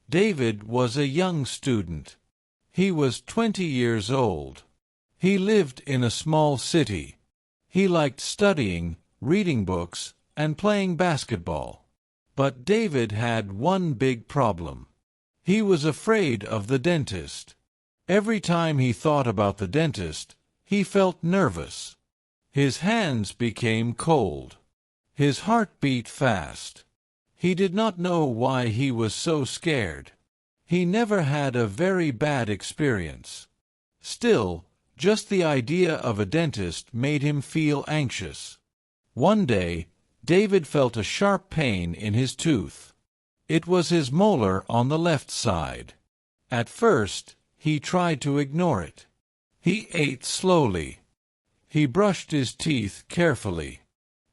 David was a young student. He was 20 years old. He lived in a small city. He liked studying, reading books, and playing basketball. But David had one big problem. He was afraid of the dentist. Every time he thought about the dentist, he felt nervous. His hands became cold. His heart beat fast. He did not know why he was so scared. He never had a very bad experience. Still, just the idea of a dentist made him feel anxious. One day, David felt a sharp pain in his tooth. It was his molar on the left side. At first, he tried to ignore it. He ate slowly. He brushed his teeth carefully.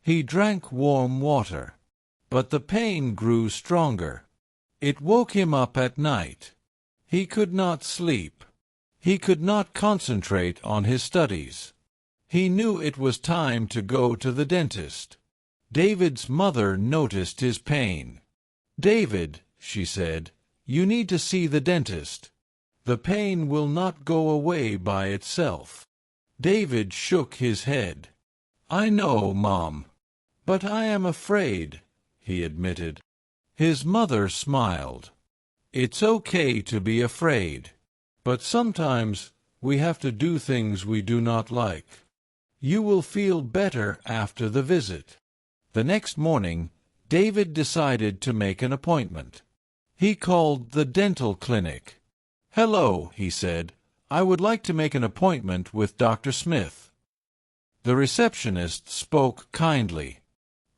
He drank warm water. But the pain grew stronger. It woke him up at night. He could not sleep. He could not concentrate on his studies. He knew it was time to go to the dentist. David's mother noticed his pain. "David," she said, "you need to see the dentist. The pain will not go away by itself." David shook his head. "I know, Mom. But I am afraid," he admitted. His mother smiled. "It's okay to be afraid. But sometimes we have to do things we do not like. You will feel better after the visit." The next morning, David decided to make an appointment. He called the dental clinic. "Hello," he said. "I would like to make an appointment with Dr. Smith." The receptionist spoke kindly.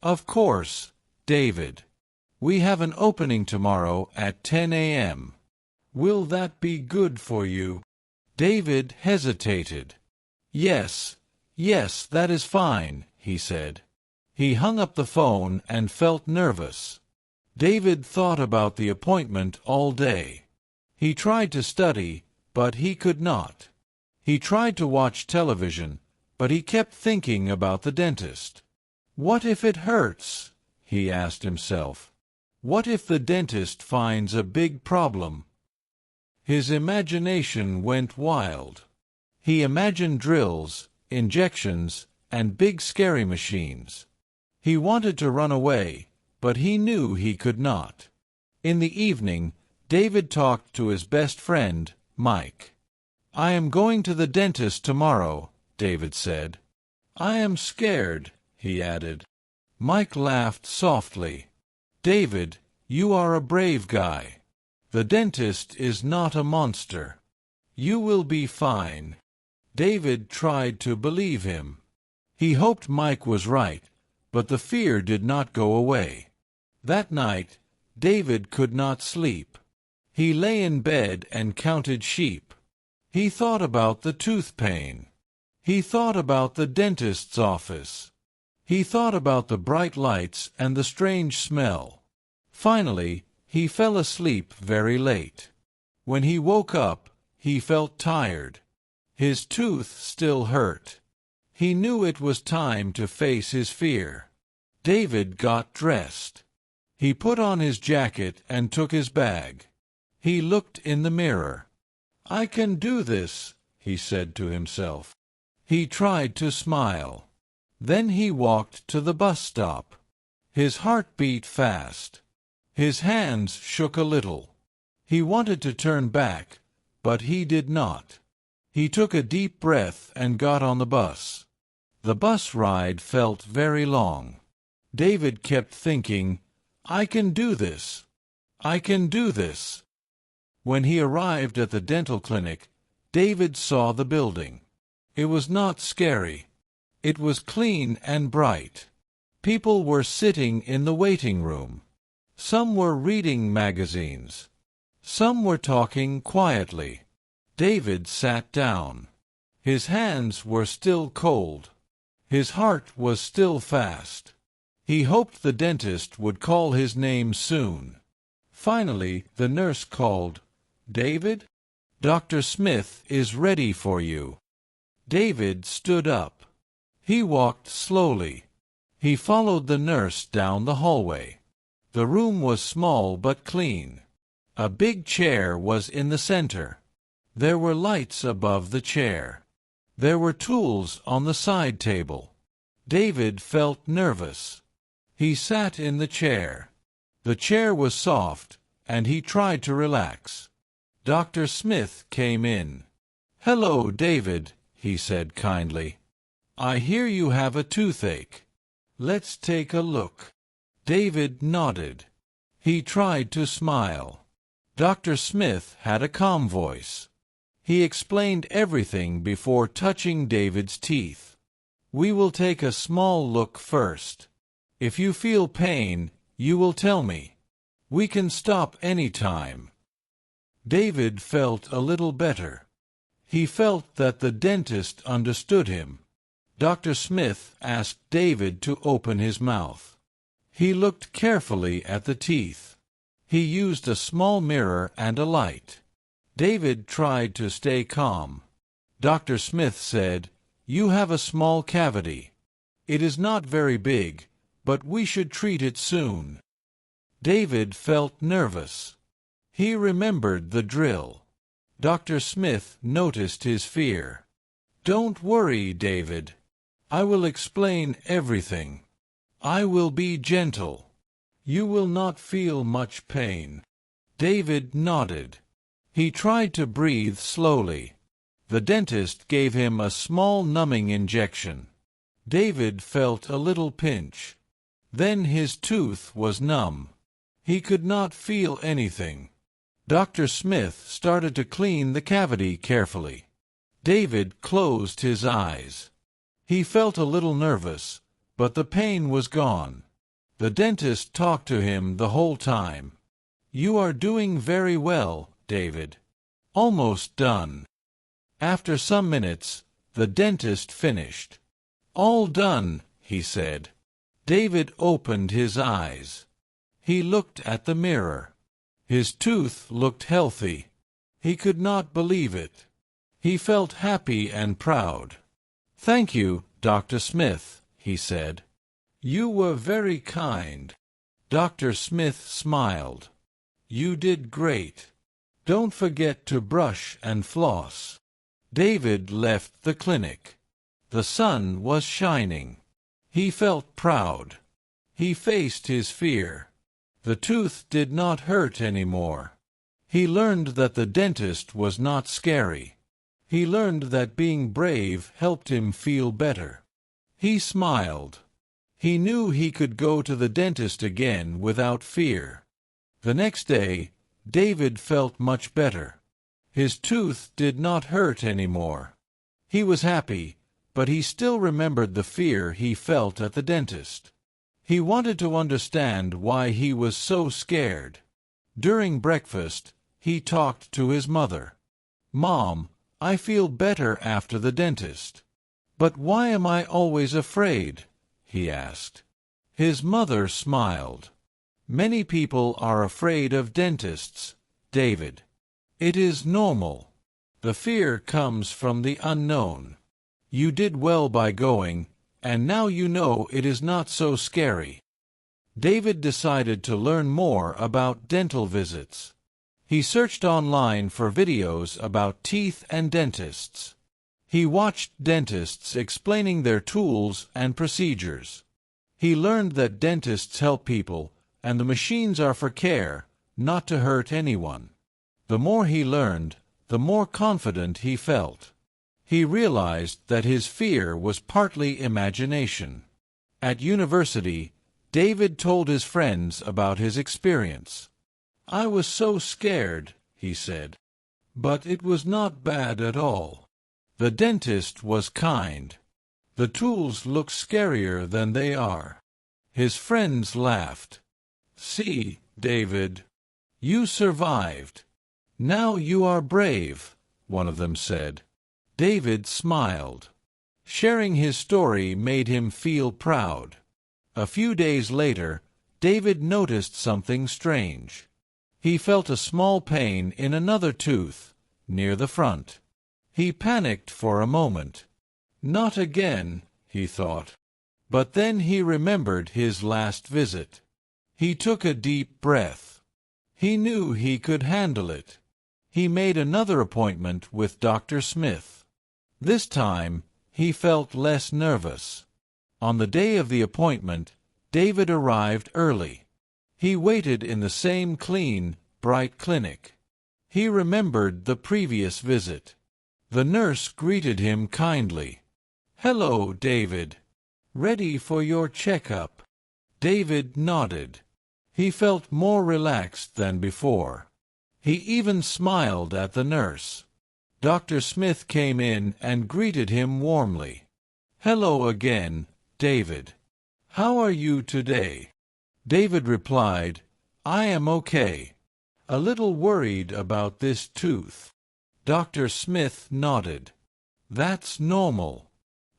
"Of course, David. We have an opening tomorrow at 10 a.m. Will that be good for you?" David hesitated. Yes, that is fine," he said. He hung up the phone and felt nervous. David thought about the appointment all day. He tried to study, but he could not. He tried to watch television, but he kept thinking about the dentist. "What if it hurts?" he asked himself. "What if the dentist finds a big problem?" His imagination went wild. He imagined drills, injections, and big scary machines. He wanted to run away, but he knew he could not. In the evening, David talked to his best friend, Mike. "I am going to the dentist tomorrow," David said. "I am scared," he added. Mike laughed softly. "David, you are a brave guy. The dentist is not a monster. You will be fine." David tried to believe him. He hoped Mike was right, but the fear did not go away. That night, David could not sleep. He lay in bed and counted sheep. He thought about the tooth pain. He thought about the dentist's office. He thought about the bright lights and the strange smell. Finally, he fell asleep very late. When he woke up, he felt tired. His tooth still hurt. He knew it was time to face his fear. David got dressed. He put on his jacket and took his bag. He looked in the mirror. "I can do this," he said to himself. He tried to smile. Then he walked to the bus stop. His heart beat fast. His hands shook a little. He wanted to turn back, but he did not. He took a deep breath and got on the bus. The bus ride felt very long. David kept thinking, "I can do this. I can do this." When he arrived at the dental clinic, David saw the building. It was not scary. It was clean and bright. People were sitting in the waiting room. Some were reading magazines. Some were talking quietly. David sat down. His hands were still cold. His heart was still fast. He hoped the dentist would call his name soon. Finally, the nurse called, "David? Dr. Smith is ready for you." David stood up. He walked slowly. He followed the nurse down the hallway. The room was small but clean. A big chair was in the center. There were lights above the chair. There were tools on the side table. David felt nervous. He sat in the chair. The chair was soft, and he tried to relax. Dr. Smith came in. "Hello, David," he said kindly. "I hear you have a toothache. Let's take a look." David nodded. He tried to smile. Dr. Smith had a calm voice. He explained everything before touching David's teeth. "We will take a small look first. If you feel pain, you will tell me. We can stop any time." David felt a little better. He felt that the dentist understood him. Dr. Smith asked David to open his mouth. He looked carefully at the teeth. He used a small mirror and a light. David tried to stay calm. Dr. Smith said, "You have a small cavity. It is not very big, but we should treat it soon." David felt nervous. He remembered the drill. Dr. Smith noticed his fear. "Don't worry, David. I will explain everything. I will be gentle. You will not feel much pain." David nodded. He tried to breathe slowly. The dentist gave him a small numbing injection. David felt a little pinch. Then his tooth was numb. He could not feel anything. Dr. Smith started to clean the cavity carefully. David closed his eyes. He felt a little nervous, but the pain was gone. The dentist talked to him the whole time. "You are doing very well, David. Almost done." After some minutes, the dentist finished. "All done," he said. David opened his eyes. He looked at the mirror. His tooth looked healthy. He could not believe it. He felt happy and proud. "Thank you, Dr. Smith," he said. "You were very kind." Dr. Smith smiled. "You did great. Don't forget to brush and floss." David left the clinic. The sun was shining. He felt proud. He faced his fear. The tooth did not hurt anymore. He learned that the dentist was not scary. He learned that being brave helped him feel better. He smiled. He knew he could go to the dentist again without fear. The next day, David felt much better. His tooth did not hurt anymore. He was happy, but he still remembered the fear he felt at the dentist. He wanted to understand why he was so scared. During breakfast, he talked to his mother. "Mom, I feel better after the dentist. But why am I always afraid?" he asked. His mother smiled. "Many people are afraid of dentists, David. It is normal. The fear comes from the unknown. You did well by going, and now you know it is not so scary." David decided to learn more about dental visits. He searched online for videos about teeth and dentists. He watched dentists explaining their tools and procedures. He learned that dentists help people, and the machines are for care, not to hurt anyone. The more he learned, the more confident he felt. He realized that his fear was partly imagination. At university, David told his friends about his experience. "I was so scared," he said. "But it was not bad at all. The dentist was kind. The tools look scarier than they are." His friends laughed. "See, David, you survived. Now you are brave," one of them said. David smiled. Sharing his story made him feel proud. A few days later, David noticed something strange. He felt a small pain in another tooth, near the front. He panicked for a moment. "Not again," he thought. But then he remembered his last visit. He took a deep breath. He knew he could handle it. He made another appointment with Dr. Smith. This time, he felt less nervous. On the day of the appointment, David arrived early. He waited in the same clean, bright clinic. He remembered the previous visit. The nurse greeted him kindly. "Hello, David. Ready for your checkup?" David nodded. He felt more relaxed than before. He even smiled at the nurse. Dr. Smith came in and greeted him warmly. "Hello again, David. How are you today?" David replied, "I am okay. A little worried about this tooth." Dr. Smith nodded. "That's normal.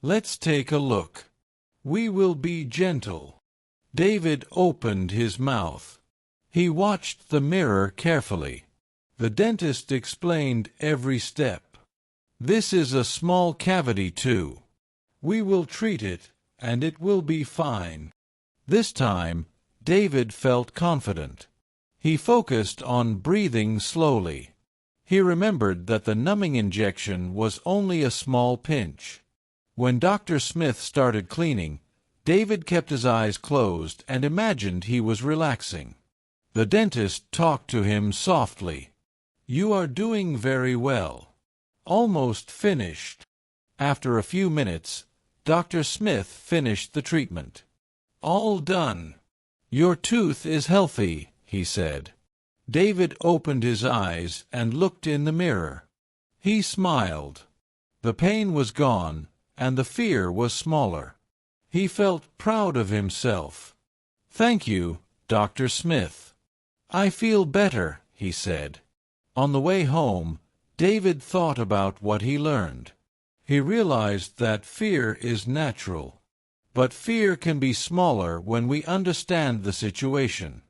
Let's take a look. We will be gentle." David opened his mouth. He watched the mirror carefully. The dentist explained every step. "This is a small cavity too. We will treat it, and it will be fine." This time, David felt confident. He focused on breathing slowly. He remembered that the numbing injection was only a small pinch. When Dr. Smith started cleaning, David kept his eyes closed and imagined he was relaxing. The dentist talked to him softly. "You are doing very well. Almost finished." After a few minutes, Dr. Smith finished the treatment. "All done. Your tooth is healthy," he said. David opened his eyes and looked in the mirror. He smiled. The pain was gone, and the fear was smaller. He felt proud of himself. "Thank you, Dr. Smith. I feel better," he said. On the way home, David thought about what he learned. He realized that fear is natural. But fear can be smaller when we understand the situation.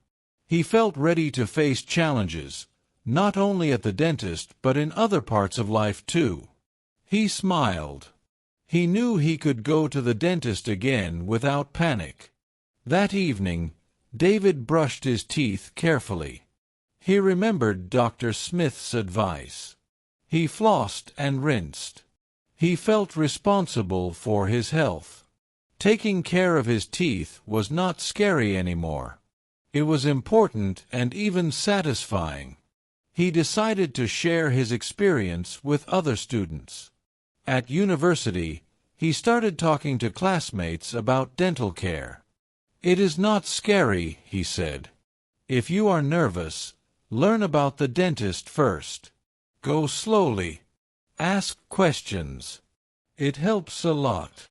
He felt ready to face challenges, not only at the dentist but in other parts of life too. He smiled. He knew he could go to the dentist again without panic. That evening, David brushed his teeth carefully. He remembered Dr. Smith's advice. He flossed and rinsed. He felt responsible for his health. Taking care of his teeth was not scary anymore. It was important and even satisfying. He decided to share his experience with other students. At university, he started talking to classmates about dental care. "It is not scary," he said. "If you are nervous, learn about the dentist first. Go slowly. Ask questions. It helps a lot."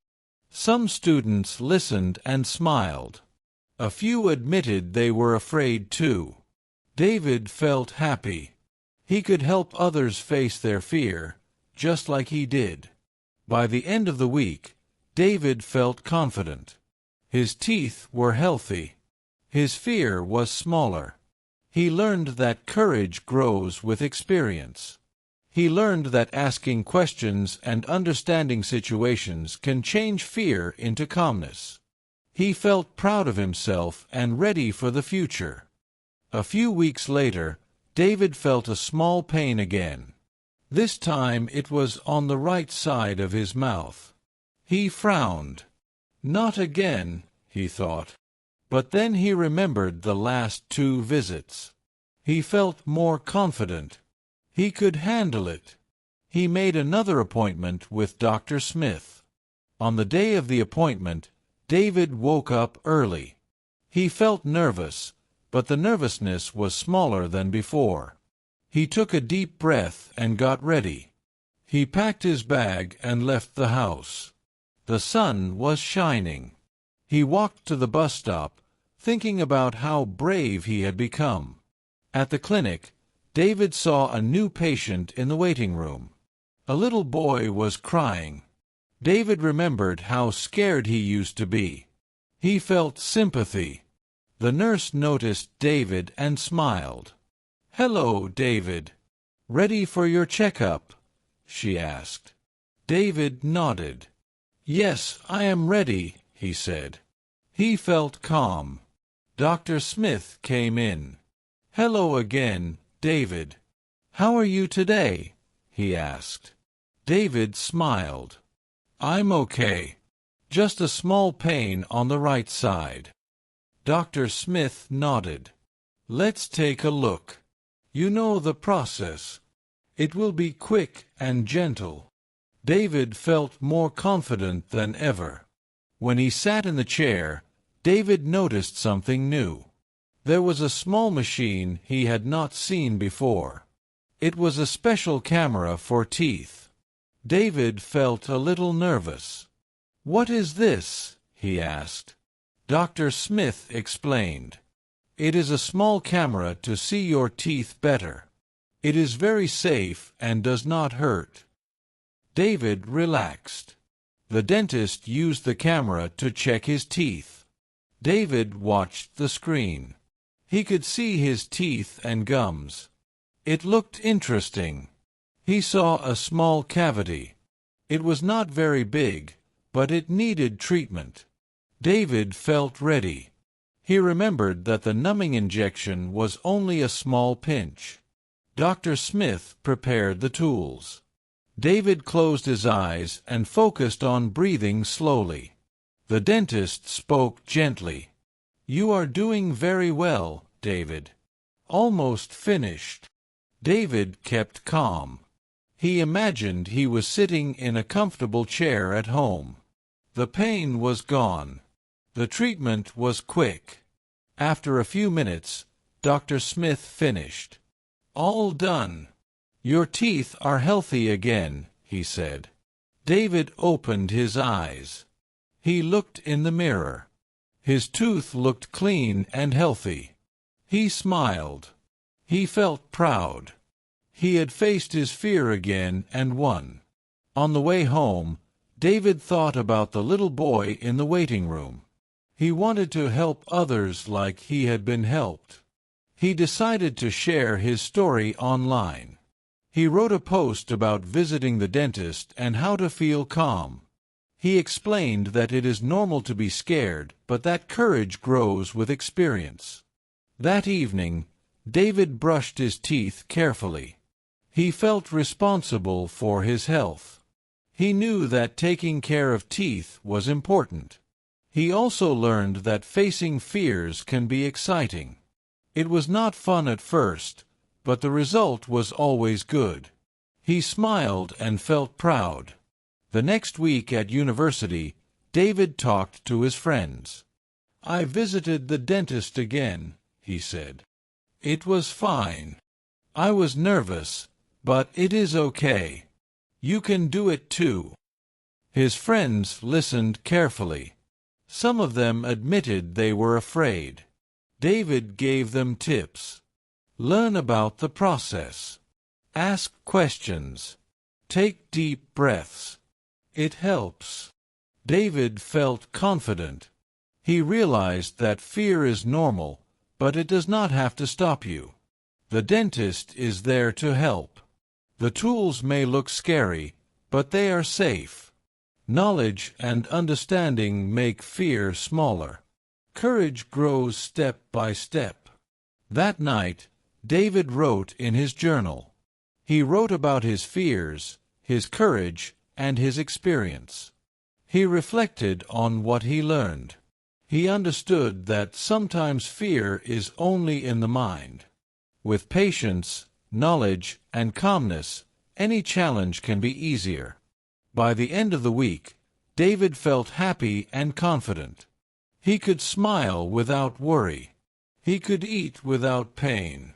Some students listened and smiled. A few admitted they were afraid too. David felt happy. He could help others face their fear, just like he did. By the end of the week, David felt confident. His teeth were healthy. His fear was smaller. He learned that courage grows with experience. He learned that asking questions and understanding situations can change fear into calmness. He felt proud of himself and ready for the future. A few weeks later, David felt a small pain again. This time it was on the right side of his mouth. He frowned. "Not again," he thought. But then he remembered the last 2 visits. He felt more confident. He could handle it. He made another appointment with Dr. Smith. On the day of the appointment, David woke up early. He felt nervous, but the nervousness was smaller than before. He took a deep breath and got ready. He packed his bag and left the house. The sun was shining. He walked to the bus stop, thinking about how brave he had become. At the clinic, David saw a new patient in the waiting room. A little boy was crying. David remembered how scared he used to be. He felt sympathy. The nurse noticed David and smiled. "Hello, David. Ready for your checkup?" she asked. David nodded. "Yes, I am ready," he said. He felt calm. Dr. Smith came in. "Hello again, David. How are you today?" he asked. David smiled. "I'm okay. Just a small pain on the right side." Dr. Smith nodded. "Let's take a look. You know the process. It will be quick and gentle." David felt more confident than ever. When he sat in the chair, David noticed something new. There was a small machine he had not seen before. It was a special camera for teeth. David felt a little nervous. "What is this?" he asked. Dr. Smith explained. "It is a small camera to see your teeth better. It is very safe and does not hurt." David relaxed. The dentist used the camera to check his teeth. David watched the screen. He could see his teeth and gums. It looked interesting. He saw a small cavity. It was not very big, but it needed treatment. David felt ready. He remembered that the numbing injection was only a small pinch. Dr. Smith prepared the tools. David closed his eyes and focused on breathing slowly. The dentist spoke gently. "You are doing very well, David. Almost finished." David kept calm. He imagined he was sitting in a comfortable chair at home. The pain was gone. The treatment was quick. After a few minutes, Dr. Smith finished. "All done. Your teeth are healthy again," he said. David opened his eyes. He looked in the mirror. His tooth looked clean and healthy. He smiled. He felt proud. He had faced his fear again and won. On the way home, David thought about the little boy in the waiting room. He wanted to help others like he had been helped. He decided to share his story online. He wrote a post about visiting the dentist and how to feel calm. He explained that it is normal to be scared, but that courage grows with experience. That evening, David brushed his teeth carefully. He felt responsible for his health. He knew that taking care of teeth was important. He also learned that facing fears can be exciting. It was not fun at first, but the result was always good. He smiled and felt proud. The next week at university, David talked to his friends. "I visited the dentist again," he said. "It was fine. I was nervous, but it is okay. You can do it too." His friends listened carefully. Some of them admitted they were afraid. David gave them tips. Learn about the process. Ask questions. Take deep breaths. It helps. David felt confident. He realized that fear is normal, but it does not have to stop you. The dentist is there to help. The tools may look scary, but they are safe. Knowledge and understanding make fear smaller. Courage grows step by step. That night, David wrote in his journal. He wrote about his fears, his courage, and his experience. He reflected on what he learned. He understood that sometimes fear is only in the mind. With patience, knowledge, and calmness, any challenge can be easier. By the end of the week, David felt happy and confident. He could smile without worry. He could eat without pain.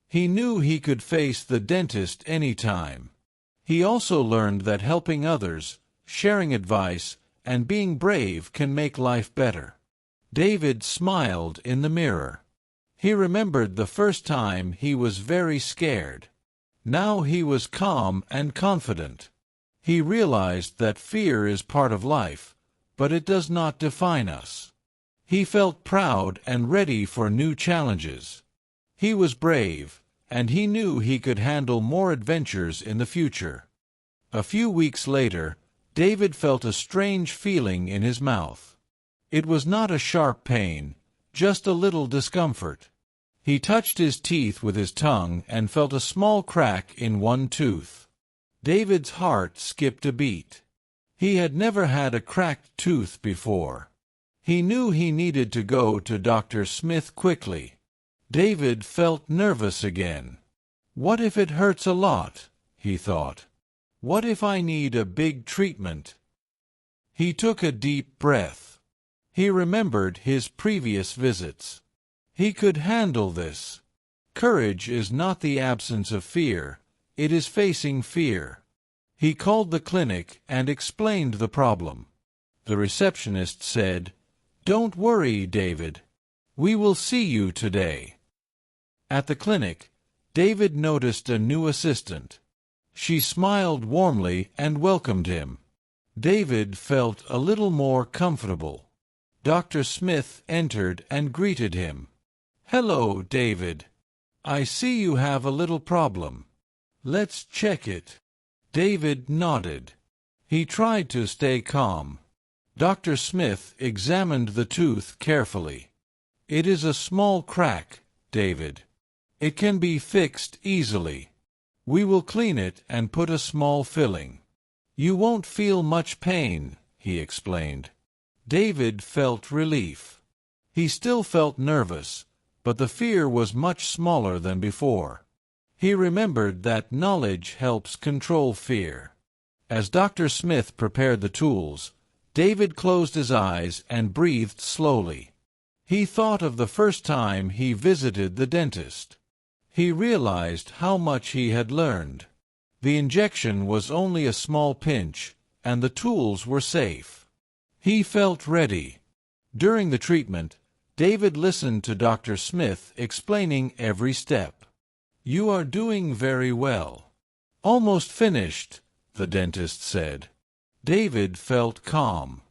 He knew he could face the dentist any time. He also learned that helping others, sharing advice, and being brave can make life better. David smiled in the mirror. He remembered the first time he was very scared. Now he was calm and confident. He realized that fear is part of life, but it does not define us. He felt proud and ready for new challenges. He was brave, and he knew he could handle more adventures in the future. A few weeks later, David felt a strange feeling in his mouth. It was not a sharp pain, just a little discomfort. He touched his teeth with his tongue and felt a small crack in one tooth. David's heart skipped a beat. He had never had a cracked tooth before. He knew he needed to go to Dr. Smith quickly. David felt nervous again. What if it hurts a lot? He thought. What if I need a big treatment? He took a deep breath. He remembered his previous visits. He could handle this. Courage is not the absence of fear, it is facing fear. He called the clinic and explained the problem. The receptionist said, "Don't worry, David. We will see you today." At the clinic, David noticed a new assistant. She smiled warmly and welcomed him. David felt a little more comfortable. Dr. Smith entered and greeted him. "Hello, David. I see you have a little problem. Let's check it." David nodded. He tried to stay calm. Dr. Smith examined the tooth carefully. "It is a small crack, David. It can be fixed easily. We will clean it and put a small filling. You won't feel much pain," he explained. David felt relief. He still felt nervous, but the fear was much smaller than before. He remembered that knowledge helps control fear. As Dr. Smith prepared the tools, David closed his eyes and breathed slowly. He thought of the first time he visited the dentist. He realized how much he had learned. The injection was only a small pinch, and the tools were safe. He felt ready. During the treatment, David listened to Dr. Smith explaining every step. "You are doing very well. Almost finished," the dentist said. David felt calm.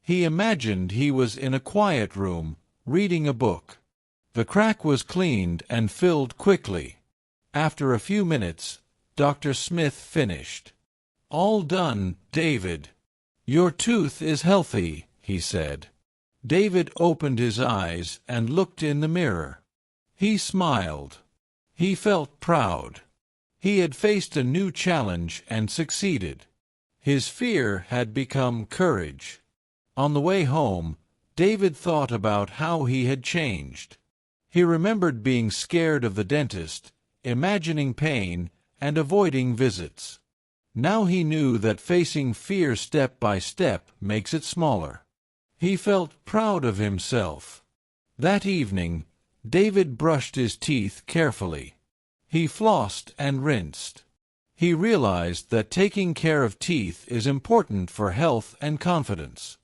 He imagined he was in a quiet room, reading a book. The crack was cleaned and filled quickly. After a few minutes, Dr. Smith finished. "All done, David. Your tooth is healthy," he said. David opened his eyes and looked in the mirror. He smiled. He felt proud. He had faced a new challenge and succeeded. His fear had become courage. On the way home, David thought about how he had changed. He remembered being scared of the dentist, imagining pain, and avoiding visits. Now he knew that facing fear step by step makes it smaller. He felt proud of himself. That evening, David brushed his teeth carefully. He flossed and rinsed. He realized that taking care of teeth is important for health and confidence.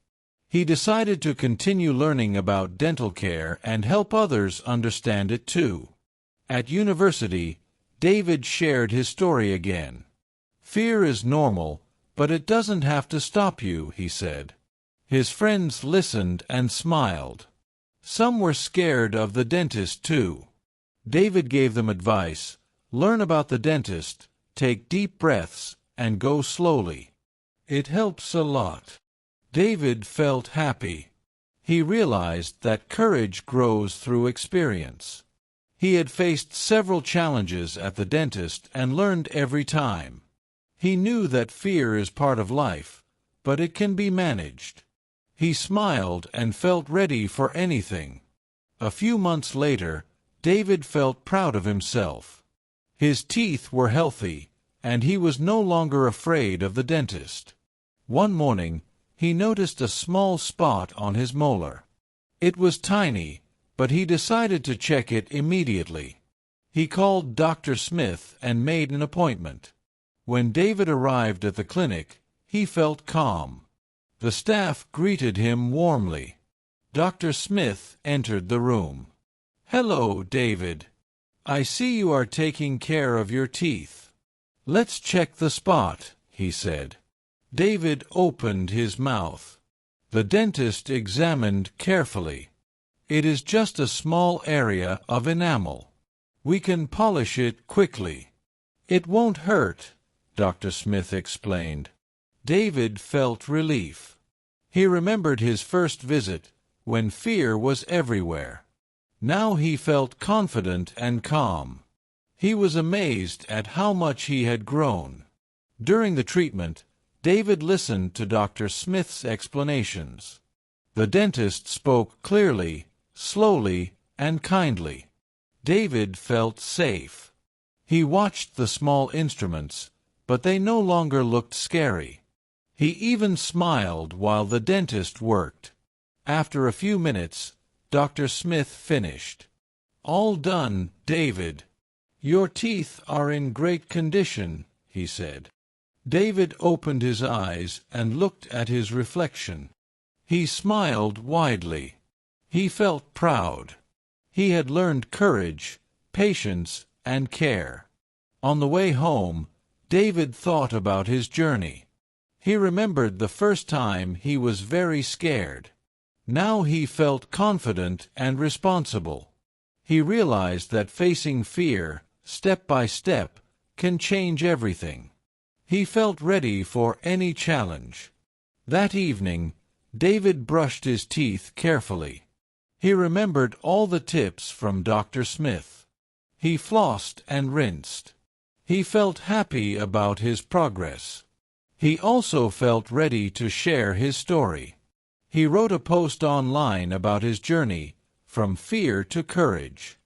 He decided to continue learning about dental care and help others understand it too. At university, David shared his story again. "Fear is normal, but it doesn't have to stop you," he said. His friends listened and smiled. Some were scared of the dentist too. David gave them advice: learn about the dentist, take deep breaths, and go slowly. It helps a lot. David felt happy. He realized that courage grows through experience. He had faced several challenges at the dentist and learned every time. He knew that fear is part of life, but it can be managed. He smiled and felt ready for anything. A few months later, David felt proud of himself. His teeth were healthy, and he was no longer afraid of the dentist. One morning, he noticed a small spot on his molar. It was tiny, but he decided to check it immediately. He called Dr. Smith and made an appointment. When David arrived at the clinic, he felt calm. The staff greeted him warmly. Dr. Smith entered the room. "Hello, David. I see you are taking care of your teeth. Let's check the spot," he said. David opened his mouth. The dentist examined carefully. "It is just a small area of enamel. We can polish it quickly." "It won't hurt," Dr. Smith explained. David felt relief. He remembered his first visit, when fear was everywhere. Now he felt confident and calm. He was amazed at how much he had grown. During the treatment, David listened to Dr. Smith's explanations. The dentist spoke clearly, slowly, and kindly. David felt safe. He watched the small instruments, but they no longer looked scary. He even smiled while the dentist worked. After a few minutes, Dr. Smith finished. "All done, David. Your teeth are in great condition," he said. David opened his eyes and looked at his reflection. He smiled widely. He felt proud. He had learned courage, patience, and care. On the way home, David thought about his journey. He remembered the first time he was very scared. Now he felt confident and responsible. He realized that facing fear, step by step, can change everything. He felt ready for any challenge. That evening, David brushed his teeth carefully. He remembered all the tips from Dr. Smith. He flossed and rinsed. He felt happy about his progress. He also felt ready to share his story. He wrote a post online about his journey, from fear to courage.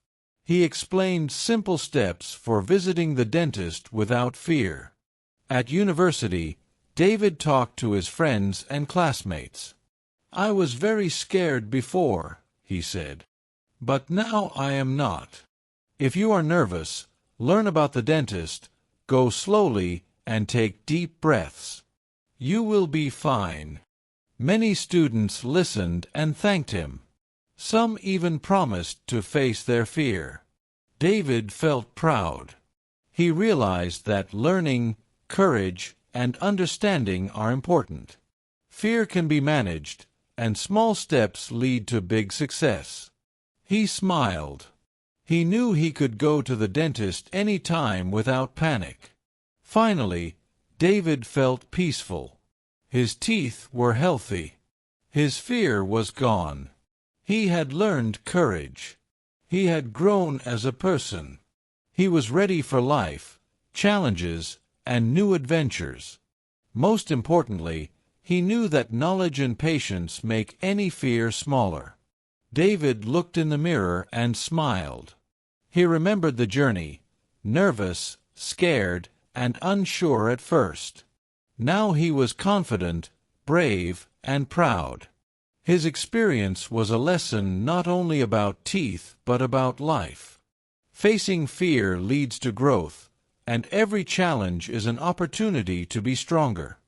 He explained simple steps for visiting the dentist without fear. At university, David talked to his friends and classmates. "I was very scared before," he said. "But now I am not. If you are nervous, learn about the dentist, go slowly, and take deep breaths. You will be fine." Many students listened and thanked him. Some even promised to face their fear. David felt proud. He realized that learning, courage, and understanding are important. Fear can be managed, and small steps lead to big success. He smiled. He knew he could go to the dentist any time without panic. Finally, David felt peaceful. His teeth were healthy. His fear was gone. He had learned courage. He had grown as a person. He was ready for life, challenges, and new adventures. Most importantly, he knew that knowledge and patience make any fear smaller. David looked in the mirror and smiled. He remembered the journey, nervous, scared, and unsure at first. Now he was confident, brave, and proud. His experience was a lesson not only about teeth but about life. Facing fear leads to growth, and every challenge is an opportunity to be stronger.